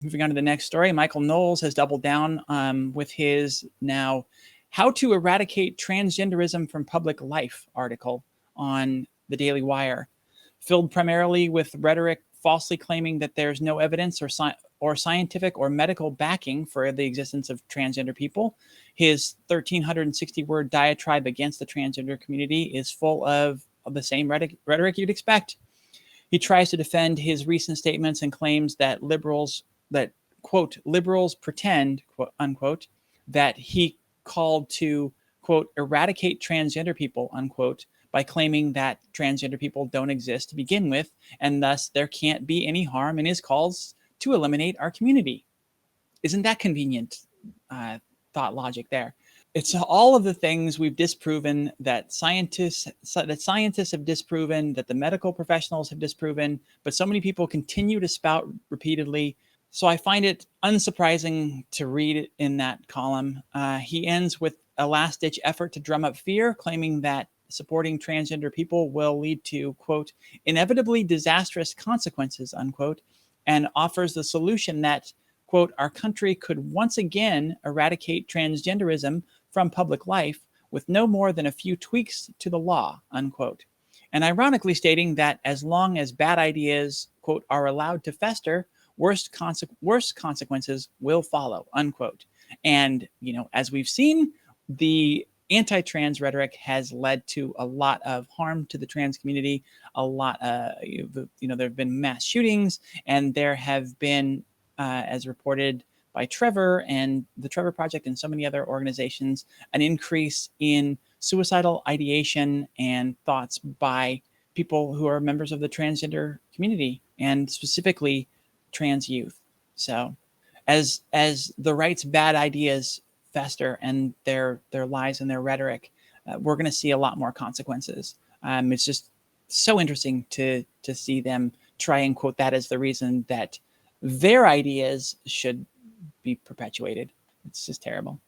Moving on to the next story, Michael Knowles has doubled down with his now How to Eradicate Transgenderism from Public Life article on the Daily Wire. Filled primarily with rhetoric falsely claiming that there's no evidence or scientific or medical backing for the existence of transgender people, his 1,360-word diatribe against the transgender community is full of the same rhetoric you'd expect. He tries to defend his recent statements and claims that quote, liberals pretend, quote, unquote, that he called to, quote, eradicate transgender people, unquote, by claiming that transgender people don't exist to begin with, and thus there can't be any harm in his calls to eliminate our community. Isn't that convenient thought logic there? It's all of the things we've disproven, that scientists have disproven, that the medical professionals have disproven, but so many people continue to spout repeatedly. So I find it unsurprising to read in that column. He ends with a last-ditch effort to drum up fear, claiming that supporting transgender people will lead to, quote, inevitably disastrous consequences, unquote, and offers the solution that, quote, our country could once again eradicate transgenderism from public life with no more than a few tweaks to the law, unquote. And ironically stating that as long as bad ideas, quote, are allowed to fester, worse consequences will follow, unquote. And, as we've seen, the anti-trans rhetoric has led to a lot of harm to the trans community. There have been mass shootings, and there have been, as reported by Trevor and the Trevor Project and so many other organizations, an increase in suicidal ideation and thoughts by people who are members of the transgender community, and specifically trans youth. So as the right's bad ideas fester and their lies and their rhetoric, we're going to see a lot more consequences. It's just so interesting to see them try and quote that as the reason that their ideas should be perpetuated. It's just terrible.